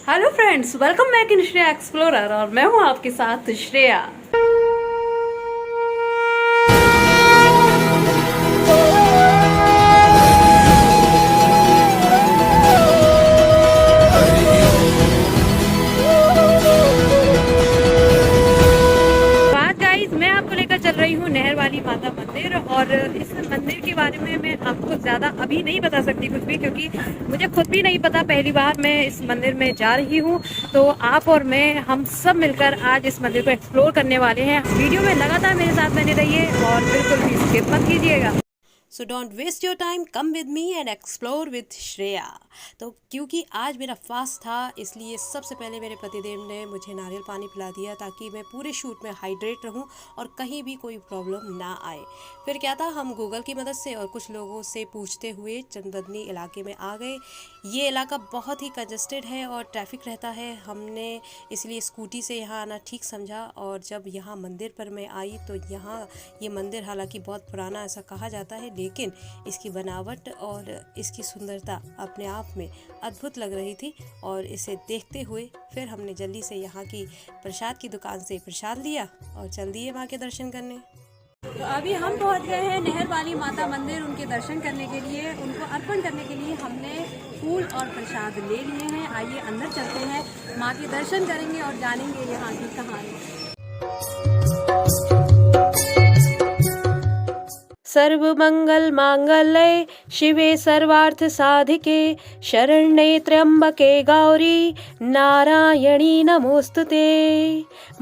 Hello friends, welcome back in Shreya explorer और मैं हूं आपके साथ श्रेया। मैं आपको लेकर चल रही हूँ नहर वाली माता मंदिर और इस मंदिर के बारे में मैं आपको ज़्यादा अभी नहीं बता सकती कुछ भी, क्योंकि मुझे खुद भी नहीं पता। पहली बार मैं इस मंदिर में जा रही हूँ, तो आप और मैं हम सब मिलकर आज इस मंदिर को एक्सप्लोर करने वाले हैं। वीडियो में लगातार मेरे साथ बने रहिए और बिल्कुल भी स्किप मत कीजिएगा। So don't waste your time, come with me and explore with Shreya. तो क्योंकि आज मेरा फास्ट था, इसलिए सबसे पहले मेरे पतिदेव ने मुझे नारियल पानी पिला दिया ताकि मैं पूरे शूट में हाइड्रेट रहूं और कहीं भी कोई प्रॉब्लम ना आए। फिर क्या था, हम गूगल की मदद से और कुछ लोगों से पूछते हुए चंदबदनी इलाके में आ गए। ये इलाका बहुत ही कंजस्टेड है और ट्रैफिक रहता है। हमने इसलिए स्कूटी से यहाँ आना ठीक समझा और जब यहाँ मंदिर पर मैं आई तो यहाँ ये मंदिर हालांकि बहुत पुराना ऐसा कहा जाता है, लेकिन इसकी बनावट और इसकी सुंदरता अपने आप में अद्भुत लग रही थी। और इसे देखते हुए फिर हमने जल्दी से यहाँ की प्रसाद की दुकान से प्रसाद लिया और चल दिए माँ के दर्शन करने। तो अभी हम पहुँच गए हैं नहर वाली माता मंदिर। उनके दर्शन करने के लिए, उनको अर्पण करने के लिए हमने फूल और प्रसाद ले लिए हैं। आइए अंदर चलते हैं, माँ के दर्शन करेंगे और जानेंगे यहाँ की कहानी। सर्वमंगल मांगल्ये शिवे सर्वार्थ साधिके शरण्ये त्र्यंबके गौरी नारायणी नमोस्तुते।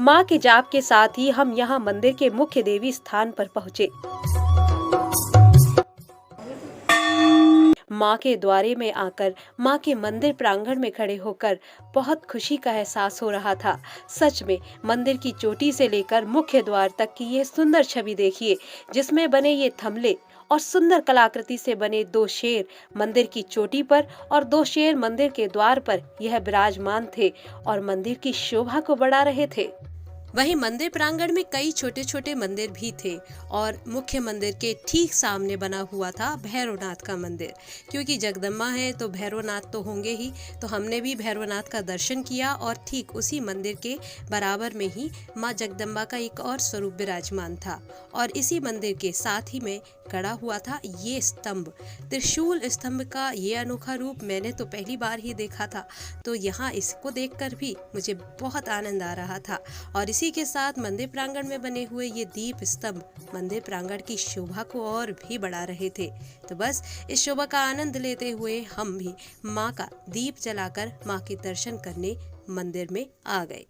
माँ के जाप के साथ ही हम यहाँ मंदिर के मुख्य देवी स्थान पर पहुँचे। माँ के द्वारे में आकर माँ के मंदिर प्रांगण में खड़े होकर बहुत खुशी का एहसास हो रहा था। सच में मंदिर की चोटी से लेकर मुख्य द्वार तक की ये सुंदर छवि देखिए, जिसमें बने ये थमले और सुंदर कलाकृति से बने दो शेर मंदिर की चोटी पर और दो शेर मंदिर के द्वार पर यह विराजमान थे और मंदिर की शोभा को बढ़ा रहे थे। वहीं मंदिर प्रांगण में कई छोटे छोटे मंदिर भी थे और मुख्य मंदिर के ठीक सामने बना हुआ था भैरवनाथ का मंदिर। क्योंकि जगदम्बा है तो भैरवनाथ तो होंगे ही, तो हमने भी भैरवनाथ का दर्शन किया और ठीक उसी मंदिर के बराबर में ही माँ जगदम्बा का एक और स्वरूप विराजमान था। और इसी मंदिर के साथ ही में खड़ा हुआ था ये स्तंभ, त्रिशूल स्तंभ का ये अनोखा रूप मैंने तो पहली बार ही देखा था। तो यहाँ इसको देखकर भी मुझे बहुत आनंद आ रहा था। और इसी के साथ मंदिर प्रांगण में बने हुए ये दीप स्तंभ मंदिर प्रांगण की शोभा को और भी बढ़ा रहे थे। तो बस इस शोभा का आनंद लेते हुए हम भी माँ का दीप जलाकर माँ के दर्शन करने मंदिर में आ गए।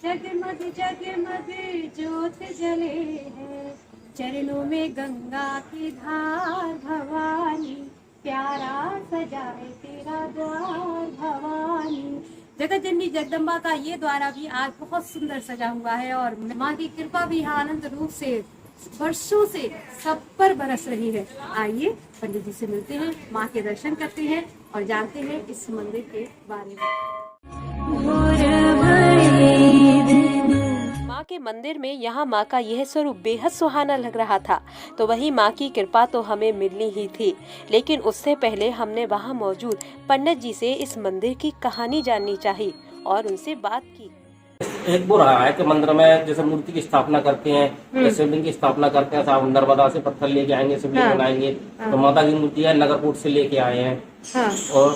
जगमग जगमग ज्योत जले है, चरणों में गंगा की धार भवानी, प्यारा सजाए तेरा द्वार भवानी। जगत जननी जगदम्बा का ये द्वारा भी आज बहुत सुंदर सजा हुआ है और माँ की कृपा भी आनंद रूप से वर्षों से सब पर बरस रही है। आइए पंडित जी से मिलते हैं, माँ के दर्शन करते हैं और जानते हैं इस मंदिर के बारे में। माँ के मंदिर में यहाँ माँ का यह स्वरूप बेहद सुहाना लग रहा था। तो वही माँ की कृपा तो हमें मिलनी ही थी, लेकिन उससे पहले हमने वहाँ मौजूद पंडित जी से इस मंदिर की कहानी जाननी चाहिए और उनसे बात की। एक वो रहा है कि मंदिर में जैसे मूर्ति की स्थापना करते हैं, शिवलिंग की स्थापना करते हैं, साहब नर्मदा से पत्थर लेके आएंगे, शिवलिंग बनाएंगे। तो माता की मूर्ति है नगरकोट से लेके आए हैं। और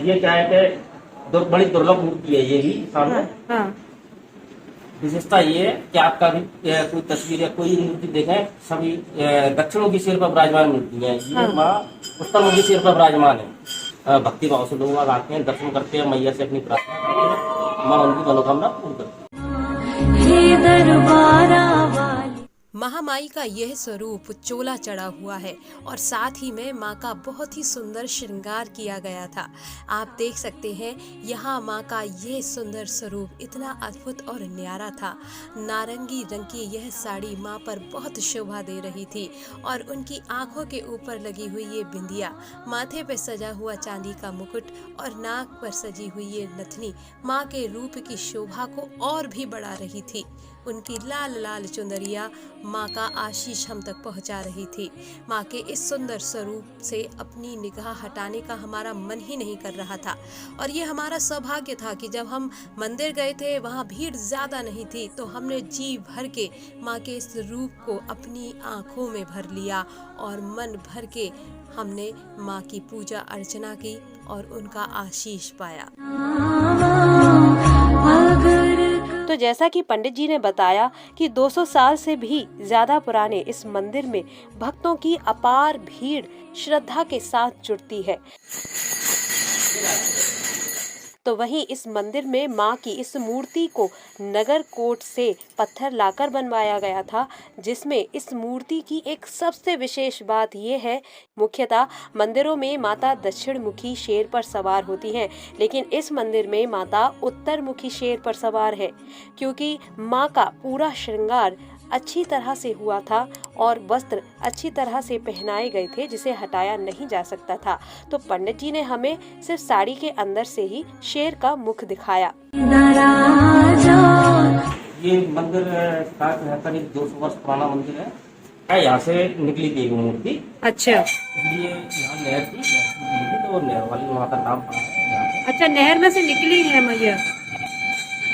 ये क्या है कि बड़ी दुर्लभ मूर्ति है ये भी सामने। विशेषता ये है कि आपका भी कोई तस्वीर या कोई मूर्ति देखें, सभी दक्षिणों सिर पर विराजमान मूर्ति है। ये माँ उत्तरमुखी सिर पर विराजमान है। भक्ति भाव से लोग आते हैं, दर्शन करते हैं, मैया से अपनी प्रार्थना करते हैं, माँ उनकी मनोकामना पूर्ण करती है। महामाई का यह स्वरूप चोला चढ़ा हुआ है और साथ ही में माँ का बहुत ही सुंदर श्रृंगार किया गया था। आप देख सकते हैं यहाँ माँ का यह सुंदर स्वरूप इतना अद्भुत और न्यारा था। नारंगी रंग की यह साड़ी माँ पर बहुत शोभा दे रही थी और उनकी आंखों के ऊपर लगी हुई ये बिंदिया, माथे पे सजा हुआ चांदी का मुकुट और नाक पर सजी हुई ये नथनी माँ के रूप की शोभा को और भी बढ़ा रही थी। उनकी लाल लाल चुनरिया माँ का आशीष हम तक पहुँचा रही थी। माँ के इस सुंदर स्वरूप से अपनी निगाह हटाने का हमारा मन ही नहीं कर रहा था। और ये हमारा सौभाग्य था कि जब हम मंदिर गए थे वहाँ भीड़ ज़्यादा नहीं थी, तो हमने जी भर के माँ के इस रूप को अपनी आँखों में भर लिया और मन भर के हमने माँ की पूजा अर्चना की और उनका आशीष पाया। तो जैसा कि पंडित जी ने बताया कि 200 साल से भी ज्यादा पुराने इस मंदिर में भक्तों की अपार भीड़ श्रद्धा के साथ जुड़ती है। तो वहीं इस मंदिर में मां की इस मूर्ति को नगर कोट से पत्थर लाकर बनवाया गया था, जिसमें इस मूर्ति की एक सबसे विशेष बात यह है, मुख्यतः मंदिरों में माता दक्षिण मुखी शेर पर सवार होती हैं, लेकिन इस मंदिर में माता उत्तर मुखी शेर पर सवार है, क्योंकि मां का पूरा श्रृंगार अच्छी तरह से हुआ था और वस्त्र अच्छी तरह से पहनाए गए थे, जिसे हटाया नहीं जा सकता था। तो पंडित जी ने हमें सिर्फ साड़ी के अंदर से ही शेर का मुख दिखाया। ये मंदिर करीब 200 वर्ष पुराना मंदिर है। यहाँ से निकली थी एक मूर्ति। अच्छा, इसलिए यहाँ नहर थी, तो नहर वाली वहाँ का नाम पड़ा है। अच्छा, नहर में से निकली है मैया।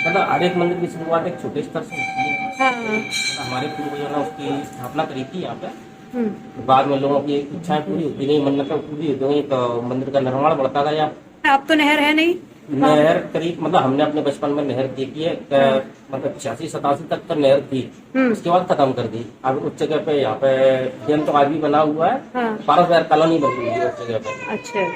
मतलब हर एक मंदिर की शुरुआत एक छोटे स्तर से होती है। हाँ। हमारे पूर्वजों ने उसकी स्थापना करी थी यहाँ पे। बाद में लोगों की इच्छाएं पूरी होती गई, मन्नतें पूरी होती गई, तो मंदिर का निर्माण बढ़ता गया। अब तो नहर है नहीं। नहर करीब मतलब हमने अपने बचपन में नहर देखी है, मतलब 86-87 तक तो नहर थी, उसके बाद खत्म कर दी। अब उस जगह पे यहाँ पे जन तो आज भी बना हुआ है। पारस बिहार कॉलोनी बनी हुई है उस जगह पे। अच्छा,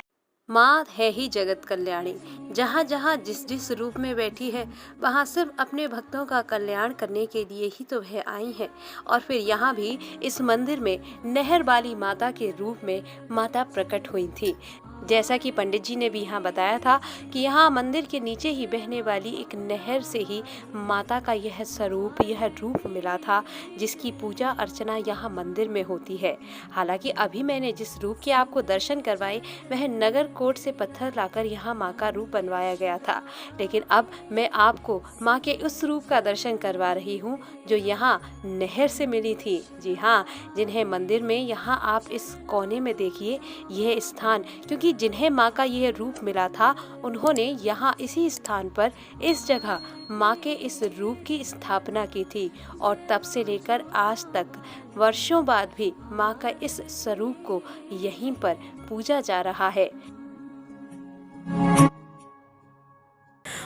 माँ है ही जगत कल्याणी। जहाँ जहाँ जिस जिस रूप में बैठी है, वहाँ सिर्फ अपने भक्तों का कल्याण करने के लिए ही तो वह आई है। और फिर यहाँ भी इस मंदिर में नहर वाली माता के रूप में माता प्रकट हुई थी। जैसा कि पंडित जी ने भी यहाँ बताया था कि यहाँ मंदिर के नीचे ही बहने वाली एक नहर से ही माता का यह स्वरूप, यह रूप मिला था, जिसकी पूजा अर्चना यहाँ मंदिर में होती है। हालांकि अभी मैंने जिस रूप के आपको दर्शन करवाए वह नगर कोट से पत्थर लाकर यहाँ माँ का रूप बनवाया गया था, लेकिन अब मैं आपको माँ के उस रूप का दर्शन करवा रही हूँ जो यहाँ नहर से मिली थी। जी हाँ, जिन्हें मंदिर में यहाँ आप इस कोने में देखिए यह स्थान, क्योंकि जिन्हें माँ का यह रूप मिला था उन्होंने यहाँ इसी स्थान पर इस जगह माँ के इस रूप की स्थापना की थी, और तब से लेकर आज तक वर्षों बाद भी माँ का इस स्वरूप को यहीं पर पूजा जा रहा है।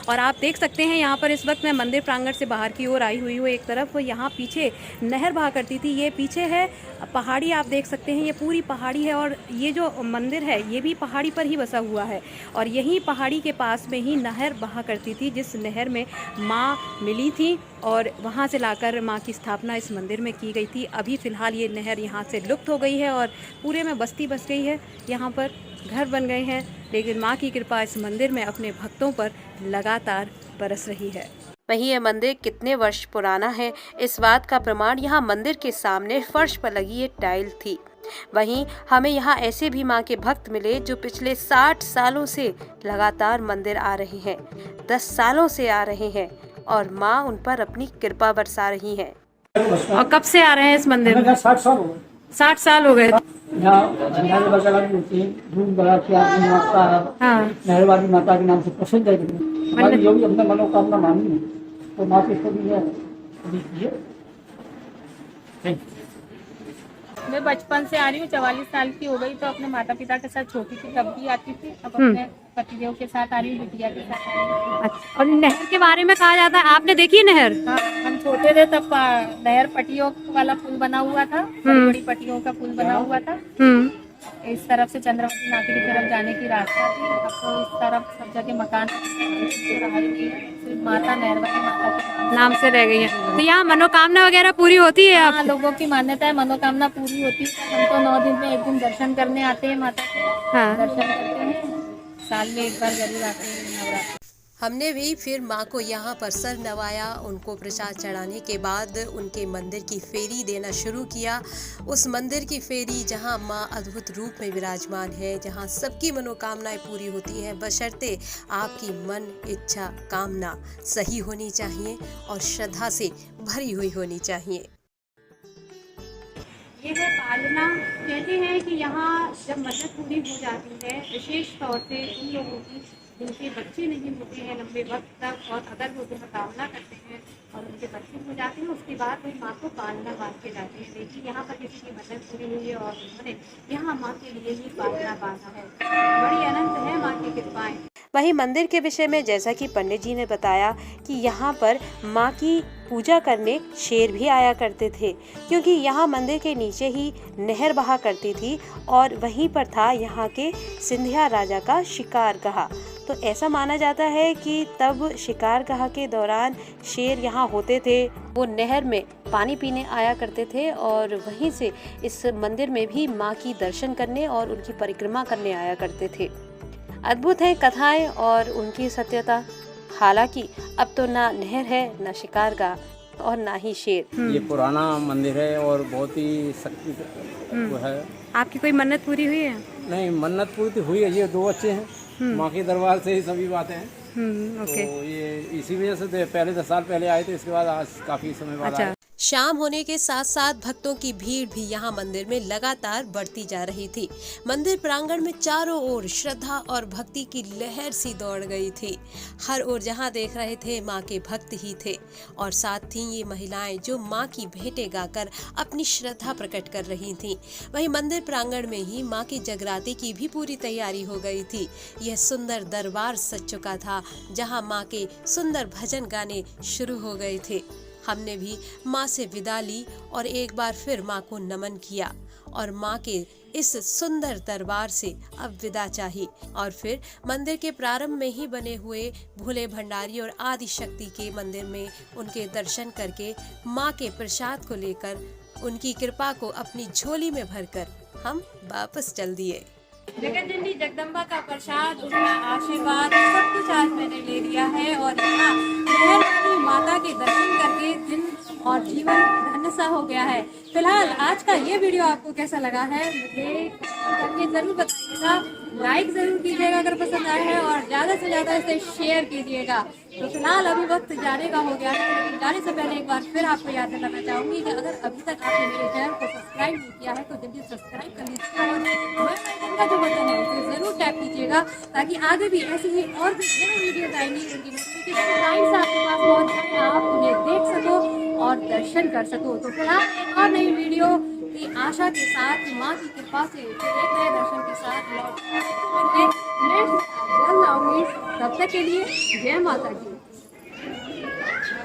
और आप देख सकते हैं यहाँ पर इस वक्त मैं मंदिर प्रांगण से बाहर की ओर आई हुई हूँ। एक तरफ यहाँ पीछे नहर बहा करती थी, ये पीछे है पहाड़ी, आप देख सकते हैं ये पूरी पहाड़ी है, और ये जो मंदिर है ये भी पहाड़ी पर ही बसा हुआ है, और यही पहाड़ी के पास में ही नहर बहा करती थी, जिस नहर में माँ मिली थी और वहाँ से लाकर माँ की स्थापना इस मंदिर में की गई थी। अभी फ़िलहाल ये नहर यहाँ से लुप्त हो गई है और पूरे में बस्ती बस गई है, यहाँ पर घर बन गए हैं, लेकिन माँ की कृपा इस मंदिर में अपने भक्तों पर लगातार बरस रही है। वहीं यह मंदिर कितने वर्ष पुराना है, इस बात का प्रमाण यहाँ मंदिर के सामने फर्श पर लगी ये टाइल थी। वहीं हमें यहाँ ऐसे भी माँ के भक्त मिले जो पिछले 60 सालों से लगातार मंदिर आ रहे हैं, 10 सालों से आ रहे हैं, और माँ उन पर अपनी कृपा बरसा रही है। और कब से आ रहे हैं इस मंदिर में? 60 साल हो गए। 60 साल हो गए। यहाँ झंडाने वगैरह भी होती है, दूध बड़ा क्या माता है, नहर वाली माता के नाम से प्रसिद्ध है। हमारी जो भी हमने मनोकामना मानी है तो माँ की स्तुति है। मैं बचपन से आ रही हूँ, 44 साल की हो गई, तो अपने माता पिता के साथ छोटी थी तब भी आती थी, अब अपने पतिदेव के साथ आ रही हूँ, बिटिया के साथ आ रही हूँ। अच्छा, और नहर के बारे में कहा जाता है, आपने देखी है नहर? हाँ, हम छोटे थे तब नहर पट्टियों वाला पुल बना हुआ था, बड़ी बड़ी पट्टियों का पुल बना हुआ था। इस तरफ से चंद्रवती नाके की तरफ जाने की रास्ता थी। अब तो इस तरफ सब जगह मकान रहा ही नहीं है, सिर्फ माता नहरवाली माता के नाम से रह गई है। तो यहाँ मनोकामना वगैरह पूरी होती है? हाँ, लोगों की मान्यता है मनोकामना पूरी होती है। हम तो 9 दिन में एक दिन दर्शन करने आते हैं माता के। दर्शन करते हैं, साल में एक बार जरूर आते हैं नवरात्र। हमने भी फिर माँ को यहाँ पर सर नवाया। उनको प्रसाद चढ़ाने के बाद उनके मंदिर की फेरी देना शुरू किया। उस मंदिर की फेरी जहाँ माँ अद्भुत रूप में विराजमान है, जहाँ सबकी मनोकामनाएं पूरी होती हैं, बशर्ते आपकी मन इच्छा कामना सही होनी चाहिए और श्रद्धा से भरी हुई होनी चाहिए। ये है पालना। कहते हैं कि यहाँ जब मन्नत पूरी हो जाती है, विशेष तौर से उन लोगों की जिनके बच्चे नहीं होते हैं लंबे वक्त तक, और अगर वो मनोकामना करते हैं और उनके बच्चे हो जाते हैं, उसके बाद वो माँ को पालना बांध के जाते हैं। देखिए यहाँ पर किसी की मन्नत पूरी हुई है और उन्होंने यहाँ माँ के लिए ही पालना बांधा है। बड़ी अनंत है माँ की कृपाएं। वहीं मंदिर के विषय में जैसा कि पंडित जी ने बताया कि यहाँ पर माँ की पूजा करने शेर भी आया करते थे, क्योंकि यहाँ मंदिर के नीचे ही नहर बहा करती थी और वहीं पर था यहाँ के सिंधिया राजा का शिकारगाह। तो ऐसा माना जाता है कि तब शिकारगाह के दौरान शेर यहाँ होते थे, वो नहर में पानी पीने आया करते थे और वहीं से इस मंदिर में भी माँ की दर्शन करने और उनकी परिक्रमा करने आया करते थे। अद्भुत है कथाएं और उनकी सत्यता। हालांकि अब तो ना नहर है, ना शिकारगाह और ना ही शेर। ये पुराना मंदिर है और बहुत ही शक्ति वो है। आपकी कोई मन्नत पूरी हुई है? नहीं, मन्नत पूरी तो हुई है। ये 2 बच्चे हैं, माँ के दरबार से ही सभी बातें हैं। ओके। तो ये इसी वजह से पहले 10 साल पहले आए थे, इसके बाद आज काफी समय बाद आए। शाम होने के साथ साथ भक्तों की भीड़ भी यहाँ मंदिर में लगातार बढ़ती जा रही थी। मंदिर प्रांगण में चारों ओर श्रद्धा और भक्ति की लहर सी दौड़ गई थी। हर ओर जहाँ देख रहे थे माँ के भक्त ही थे और साथ थी ये महिलाएं जो माँ की भेंटें गाकर अपनी श्रद्धा प्रकट कर रही थीं। वहीं मंदिर प्रांगण में ही माँ के जगराते की भी पूरी तैयारी हो गई थी। यह सुंदर दरबार सज चुका था जहाँ माँ के सुंदर भजन गाने शुरू हो गए थे। हमने भी माँ से विदा ली और एक बार फिर माँ को नमन किया और माँ के इस सुंदर दरबार से अब विदा चाही और फिर मंदिर के प्रारंभ में ही बने हुए भोले भंडारी और आदि शक्ति के मंदिर में उनके दर्शन करके माँ के प्रसाद को लेकर उनकी कृपा को अपनी झोली में भरकर हम वापस चल दिए। जगतजननी जगदम्बा का प्रसाद, उसका आशीर्वाद, सब कुछ आज मैंने ले लिया है और यहाँ मेहरबानी माता के दर्शन करके दिन और जीवन धन्य सा हो गया है। फिलहाल आज का ये वीडियो आपको कैसा लगा है मुझे करके जरूर बताइएगा। लाइक जरूर कीजिएगा अगर पसंद आया है और ज्यादा से ज्यादा इसे शेयर कीजिएगा। तो फिलहाल अभी वक्त जाने का हो गया है, लेकिन जाने से पहले एक बार फिर आपको याद दिलाना चाहूंगी कि अगर अभी तक आपने मेरे चैनल को सब्सक्राइब नहीं किया है तो जल्दी सब्सक्राइब कर लीजिएगा और बेल आइकन का जो बटन है उसे जरूर टैप कीजिएगा ताकि आगे भी ऐसी ही और भी नई वीडियोज आएंगी, उनकी नोटिफिकेशन टाइम से आपके पास पहुंच जाए, आप उन्हें देख सको और दर्शन कर सको। तो फिलहाल एक और नई वीडियो की आशा के साथ माँ की कृपा से एक नए दर्शन के साथ लौट जल्द आऊंगी। तब तक के लिए जय माता की।